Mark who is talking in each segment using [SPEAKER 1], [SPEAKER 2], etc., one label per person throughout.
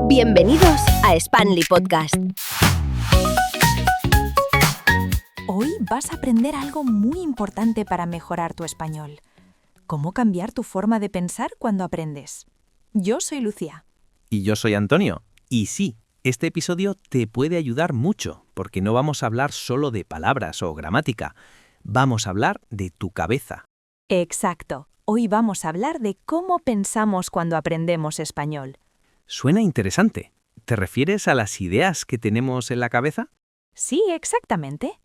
[SPEAKER 1] Bienvenidos a Spanli Podcast.
[SPEAKER 2] Hoy vas a aprender algo muy importante para mejorar tu español. ¿Cómo cambiar tu forma de pensar cuando aprendes? Yo soy Lucía.
[SPEAKER 3] Y yo soy Antonio. Y sí, este episodio te puede ayudar mucho, porque no vamos a hablar solo de palabras o gramática. Vamos a hablar de tu cabeza.
[SPEAKER 2] Exacto. Hoy vamos a hablar de cómo pensamos cuando aprendemos español.
[SPEAKER 3] Suena interesante. ¿Te refieres a las ideas que tenemos en la cabeza?
[SPEAKER 2] Sí, exactamente.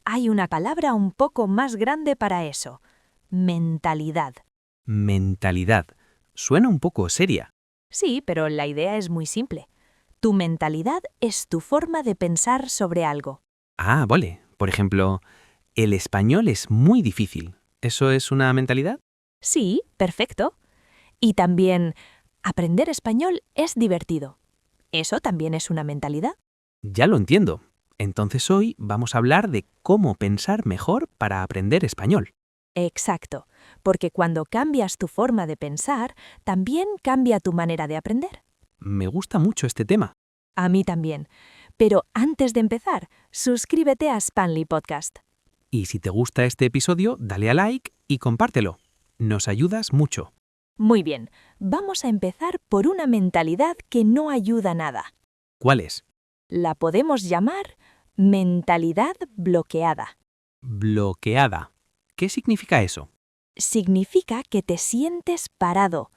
[SPEAKER 2] Hay una palabra un poco más grande para eso. Mentalidad.
[SPEAKER 3] Mentalidad. Suena un poco seria.
[SPEAKER 2] Sí, pero la idea es muy simple. Tu mentalidad es tu forma de pensar sobre algo.
[SPEAKER 3] Ah, vale. Por ejemplo, el español es muy difícil. ¿Eso es una mentalidad?
[SPEAKER 2] Sí, perfecto. Y también, aprender español es divertido. ¿Eso también es una mentalidad?
[SPEAKER 3] Ya lo entiendo. Entonces hoy vamos a hablar de cómo pensar mejor para aprender español.
[SPEAKER 2] Exacto, porque cuando cambias tu forma de pensar, también cambia tu manera de aprender.
[SPEAKER 3] Me gusta mucho este tema.
[SPEAKER 2] A mí también. Pero antes de empezar, suscríbete a Spanli Podcast.
[SPEAKER 3] Y si te gusta este episodio, dale a like y compártelo. Nos ayudas mucho.
[SPEAKER 2] Muy bien, vamos a empezar por una mentalidad que no ayuda nada.
[SPEAKER 3] ¿Cuál es?
[SPEAKER 2] La podemos llamar mentalidad bloqueada.
[SPEAKER 3] Bloqueada. ¿Qué significa eso?
[SPEAKER 2] Significa que te sientes parado,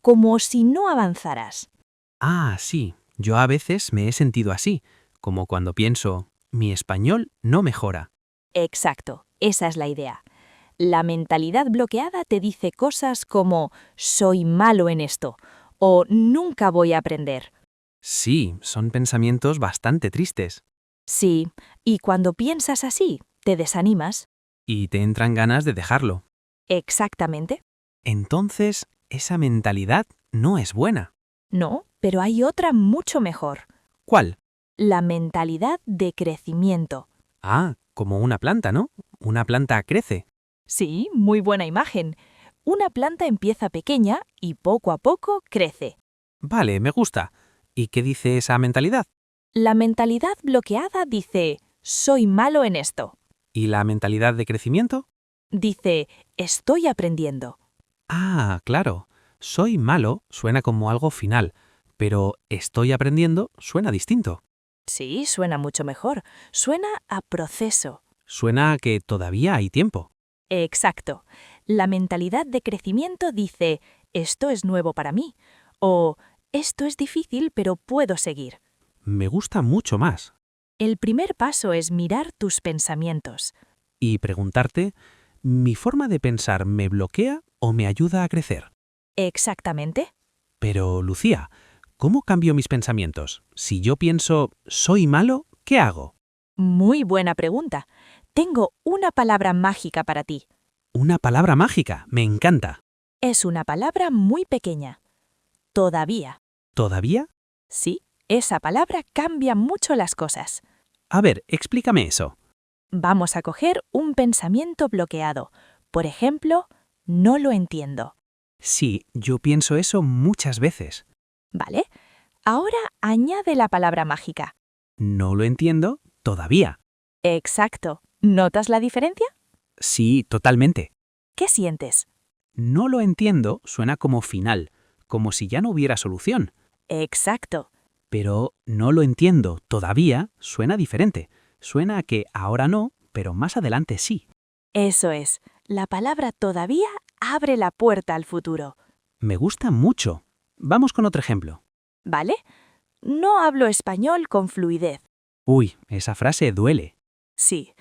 [SPEAKER 2] como si no avanzaras.
[SPEAKER 3] Ah, sí. Yo a veces me he sentido así, como cuando pienso, mi español no mejora.
[SPEAKER 2] Exacto, esa es la idea. La mentalidad bloqueada te dice cosas como soy malo en esto o nunca voy a aprender.
[SPEAKER 3] Sí, son pensamientos bastante tristes.
[SPEAKER 2] Sí, y cuando piensas así, te desanimas.
[SPEAKER 3] Y te entran ganas de dejarlo.
[SPEAKER 2] Exactamente.
[SPEAKER 3] Entonces, esa mentalidad no es buena.
[SPEAKER 2] No, pero hay otra mucho mejor.
[SPEAKER 3] ¿Cuál?
[SPEAKER 2] La mentalidad de crecimiento.
[SPEAKER 3] Ah, como una planta, ¿no? Una planta crece.
[SPEAKER 2] Sí, muy buena imagen. Una planta empieza pequeña y poco a poco crece.
[SPEAKER 3] Vale, me gusta. ¿Y qué dice esa mentalidad?
[SPEAKER 2] La mentalidad bloqueada dice, soy malo en esto.
[SPEAKER 3] ¿Y la mentalidad de crecimiento?
[SPEAKER 2] Dice, estoy aprendiendo.
[SPEAKER 3] Ah, claro. Soy malo suena como algo final, pero estoy aprendiendo suena distinto.
[SPEAKER 2] Sí, suena mucho mejor. Suena a proceso.
[SPEAKER 3] Suena a que todavía hay tiempo.
[SPEAKER 2] Exacto. La mentalidad de crecimiento dice, esto es nuevo para mí. O, esto es difícil, pero puedo seguir.
[SPEAKER 3] Me gusta mucho más.
[SPEAKER 2] El primer paso es mirar tus pensamientos.
[SPEAKER 3] Y preguntarte, ¿mi forma de pensar me bloquea o me ayuda a crecer?
[SPEAKER 2] Exactamente.
[SPEAKER 3] Pero, Lucía, ¿cómo cambio mis pensamientos? Si yo pienso, soy malo, ¿qué hago?
[SPEAKER 2] Muy buena pregunta. Tengo una palabra mágica para ti.
[SPEAKER 3] Una palabra mágica, me encanta.
[SPEAKER 2] Es una palabra muy pequeña. Todavía.
[SPEAKER 3] ¿Todavía?
[SPEAKER 2] Sí, esa palabra cambia mucho las cosas.
[SPEAKER 3] A ver, explícame eso.
[SPEAKER 2] Vamos a coger un pensamiento bloqueado. Por ejemplo, no lo entiendo.
[SPEAKER 3] Sí, yo pienso eso muchas veces.
[SPEAKER 2] ¿Vale? Ahora añade la palabra mágica.
[SPEAKER 3] No lo entiendo todavía.
[SPEAKER 2] Exacto. ¿Notas la diferencia?
[SPEAKER 3] Sí, totalmente.
[SPEAKER 2] ¿Qué sientes?
[SPEAKER 3] No lo entiendo suena como final, como si ya no hubiera solución.
[SPEAKER 2] Exacto.
[SPEAKER 3] Pero no lo entiendo todavía suena diferente. Suena a que ahora no, pero más adelante sí.
[SPEAKER 2] Eso es. La palabra todavía abre la puerta al futuro.
[SPEAKER 3] Me gusta mucho. Vamos con otro ejemplo.
[SPEAKER 2] ¿Vale? No hablo español con fluidez.
[SPEAKER 3] Uy, esa frase duele.
[SPEAKER 2] Sí.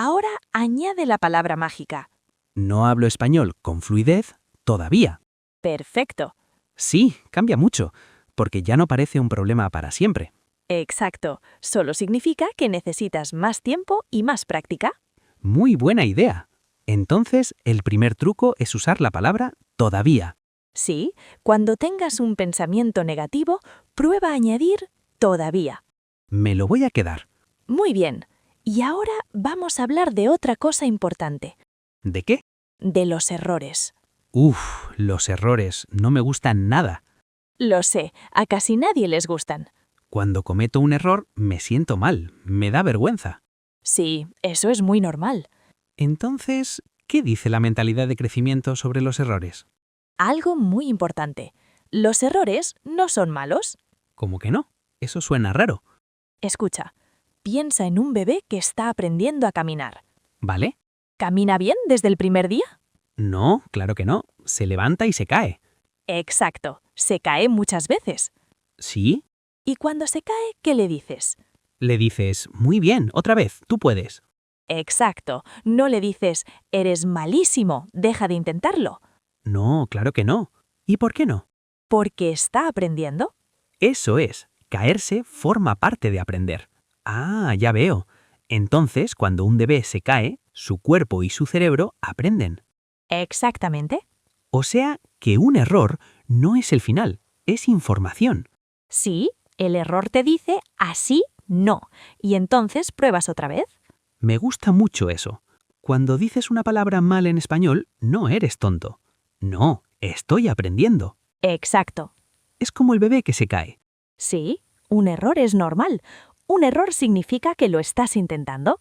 [SPEAKER 2] Ahora añade la palabra mágica.
[SPEAKER 3] No hablo español con fluidez todavía.
[SPEAKER 2] Perfecto.
[SPEAKER 3] Sí, cambia mucho, porque ya no parece un problema para siempre.
[SPEAKER 2] Exacto. Solo significa que necesitas más tiempo y más práctica.
[SPEAKER 3] Muy buena idea. Entonces, el primer truco es usar la palabra todavía.
[SPEAKER 2] Sí, cuando tengas un pensamiento negativo, prueba a añadir todavía.
[SPEAKER 3] Me lo voy a quedar.
[SPEAKER 2] Muy bien. Y ahora vamos a hablar de otra cosa importante.
[SPEAKER 3] ¿De qué?
[SPEAKER 2] De los errores.
[SPEAKER 3] Uf, los errores no me gustan nada.
[SPEAKER 2] Lo sé, a casi nadie les gustan.
[SPEAKER 3] Cuando cometo un error, me siento mal, me da vergüenza.
[SPEAKER 2] Sí, eso es muy normal.
[SPEAKER 3] Entonces, ¿qué dice la mentalidad de crecimiento sobre los errores?
[SPEAKER 2] Algo muy importante. Los errores no son malos.
[SPEAKER 3] ¿Cómo que no? Eso suena raro.
[SPEAKER 2] Escucha, piensa en un bebé que está aprendiendo a caminar.
[SPEAKER 3] ¿Vale?
[SPEAKER 2] ¿Camina bien desde el primer día?
[SPEAKER 3] No, claro que no. Se levanta y se cae.
[SPEAKER 2] Exacto, se cae muchas veces.
[SPEAKER 3] ¿Sí?
[SPEAKER 2] Y cuando se cae, ¿qué le dices?
[SPEAKER 3] Le dices, muy bien, otra vez, tú puedes.
[SPEAKER 2] Exacto, no le dices, eres malísimo, deja de intentarlo.
[SPEAKER 3] No, claro que no. ¿Y por qué no?
[SPEAKER 2] Porque está aprendiendo.
[SPEAKER 3] Eso es, caerse forma parte de aprender. Ah, ya veo. Entonces, cuando un bebé se cae, su cuerpo y su cerebro aprenden.
[SPEAKER 2] Exactamente.
[SPEAKER 3] O sea, que un error no es el final, es información.
[SPEAKER 2] Sí, el error te dice así no, y entonces pruebas otra vez.
[SPEAKER 3] Me gusta mucho eso. Cuando dices una palabra mal en español, no eres tonto. No, estoy aprendiendo.
[SPEAKER 2] Exacto.
[SPEAKER 3] Es como el bebé que se cae.
[SPEAKER 2] Sí, un error es normal. Un error significa que lo estás intentando.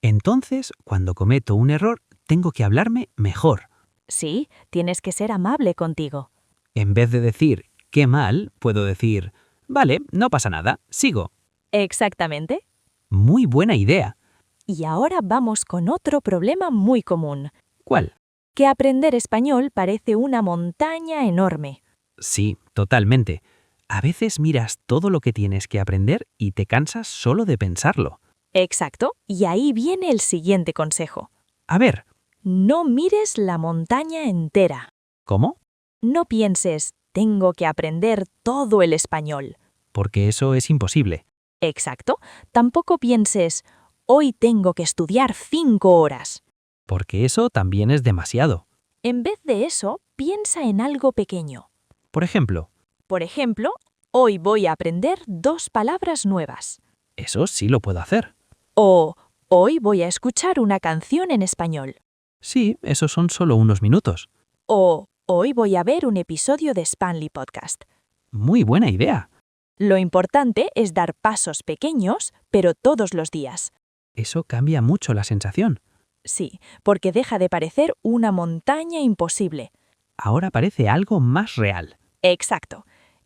[SPEAKER 3] Entonces, cuando cometo un error, tengo que hablarme mejor.
[SPEAKER 2] Sí, tienes que ser amable contigo.
[SPEAKER 3] En vez de decir, qué mal, puedo decir, vale, no pasa nada, sigo.
[SPEAKER 2] Exactamente.
[SPEAKER 3] Muy buena idea.
[SPEAKER 2] Y ahora vamos con otro problema muy común,
[SPEAKER 3] ¿Cuál?
[SPEAKER 2] que aprender español parece una montaña enorme.
[SPEAKER 3] Sí, totalmente. A veces miras todo lo que tienes que aprender y te cansas solo de pensarlo.
[SPEAKER 2] Exacto, y ahí viene el siguiente consejo.
[SPEAKER 3] A ver,
[SPEAKER 2] No mires la montaña entera.
[SPEAKER 3] ¿cómo?
[SPEAKER 2] No pienses, tengo que aprender todo el español.
[SPEAKER 3] Porque eso es imposible.
[SPEAKER 2] Exacto, tampoco pienses, hoy tengo que estudiar 5 horas.
[SPEAKER 3] Porque eso también es demasiado.
[SPEAKER 2] En vez de eso, piensa en algo pequeño.
[SPEAKER 3] Por ejemplo,
[SPEAKER 2] Por ejemplo, hoy voy a aprender 2 palabras nuevas.
[SPEAKER 3] eso sí lo puedo hacer.
[SPEAKER 2] O hoy voy a escuchar una canción en español.
[SPEAKER 3] Sí, esos son solo unos minutos.
[SPEAKER 2] O hoy voy a ver un episodio de Spanli Podcast.
[SPEAKER 3] Muy buena idea.
[SPEAKER 2] Lo importante es dar pasos pequeños, pero todos los días.
[SPEAKER 3] Eso cambia mucho la sensación.
[SPEAKER 2] Sí, porque deja de parecer una montaña imposible.
[SPEAKER 3] Ahora parece algo más real.
[SPEAKER 2] Exacto.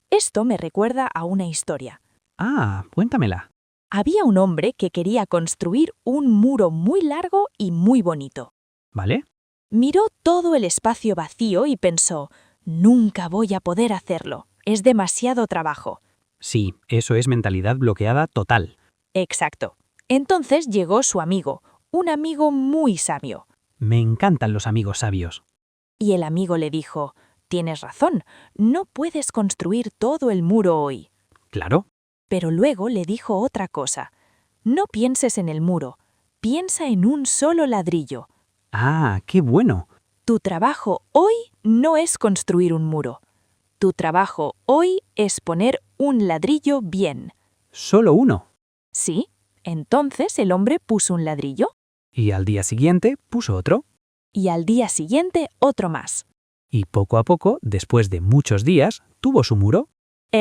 [SPEAKER 2] Esto me recuerda a una historia.
[SPEAKER 3] Ah, cuéntamela.
[SPEAKER 2] Había un hombre que quería construir un muro muy largo y muy bonito.
[SPEAKER 3] ¿Vale?
[SPEAKER 2] Miró todo el espacio vacío y pensó, nunca voy a poder hacerlo, es demasiado trabajo.
[SPEAKER 3] Sí, eso es mentalidad bloqueada total.
[SPEAKER 2] Exacto. Entonces llegó su amigo, un amigo muy sabio.
[SPEAKER 3] Me encantan los amigos sabios.
[SPEAKER 2] Y el amigo le dijo, tienes razón, no puedes construir todo el muro hoy.
[SPEAKER 3] Claro.
[SPEAKER 2] Pero luego le dijo otra cosa. No pienses en el muro, piensa en un solo ladrillo.
[SPEAKER 3] Ah, qué bueno.
[SPEAKER 2] Tu trabajo hoy no es construir un muro. Tu trabajo hoy es poner un ladrillo bien.
[SPEAKER 3] Solo uno.
[SPEAKER 2] Sí, entonces el hombre puso un ladrillo
[SPEAKER 3] Y al día siguiente puso otro.
[SPEAKER 2] y al día siguiente otro más.
[SPEAKER 3] Y poco a poco, después de muchos días, tuvo su muro.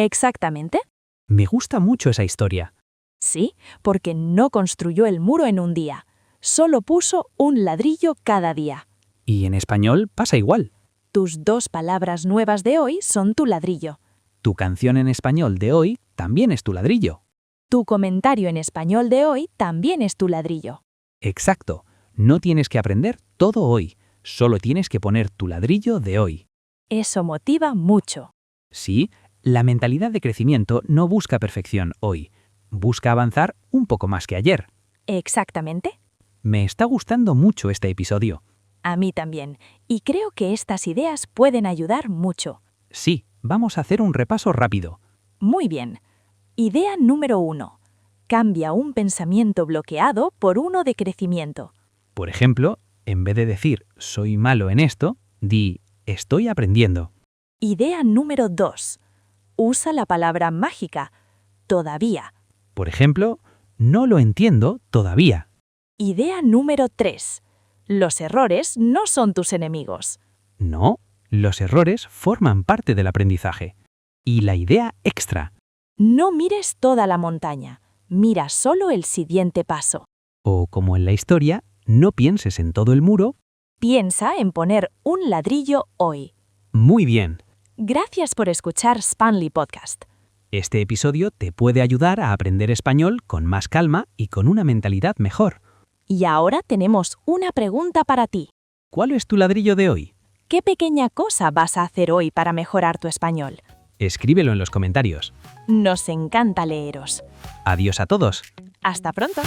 [SPEAKER 2] Exactamente.
[SPEAKER 3] Me gusta mucho esa historia.
[SPEAKER 2] Sí, porque no construyó el muro en un día. Solo puso un ladrillo cada día.
[SPEAKER 3] Y en español pasa igual.
[SPEAKER 2] Tus 2 palabras nuevas de hoy son tu ladrillo.
[SPEAKER 3] Tu canción en español de hoy también es tu ladrillo.
[SPEAKER 2] Tu comentario en español de hoy también es tu ladrillo.
[SPEAKER 3] Exacto. No tienes que aprender todo hoy. Solo tienes que poner tu ladrillo de hoy.
[SPEAKER 2] Eso motiva mucho.
[SPEAKER 3] Sí, la mentalidad de crecimiento no busca perfección hoy. Busca avanzar un poco más que ayer.
[SPEAKER 2] Exactamente.
[SPEAKER 3] Me está gustando mucho este episodio.
[SPEAKER 2] A mí también. Y creo que estas ideas pueden ayudar mucho.
[SPEAKER 3] Sí, vamos a hacer un repaso rápido.
[SPEAKER 2] Muy bien. Idea número 1. Cambia un pensamiento bloqueado por uno de crecimiento.
[SPEAKER 3] Por ejemplo, en vez de decir soy malo en esto, di estoy aprendiendo.
[SPEAKER 2] Idea número 2. Usa la palabra mágica, todavía.
[SPEAKER 3] Por ejemplo, no lo entiendo todavía.
[SPEAKER 2] Idea número 3. Los errores no son tus enemigos.
[SPEAKER 3] No, los errores forman parte del aprendizaje.
[SPEAKER 4] Y la idea extra.
[SPEAKER 2] No mires toda la montaña, mira solo el siguiente paso.
[SPEAKER 4] O como en la historia, no pienses en todo el muro.
[SPEAKER 2] Piensa en poner un ladrillo hoy.
[SPEAKER 4] Muy bien.
[SPEAKER 2] Gracias por escuchar Spanli Podcast.
[SPEAKER 4] Este episodio te puede ayudar a aprender español con más calma y con una mentalidad mejor.
[SPEAKER 2] Y ahora tenemos una pregunta para ti.
[SPEAKER 4] ¿Cuál es tu ladrillo de hoy?
[SPEAKER 2] ¿Qué pequeña cosa vas a hacer hoy para mejorar tu español?
[SPEAKER 4] Escríbelo en los comentarios.
[SPEAKER 2] Nos encanta leeros.
[SPEAKER 4] Adiós a todos.
[SPEAKER 2] Hasta pronto.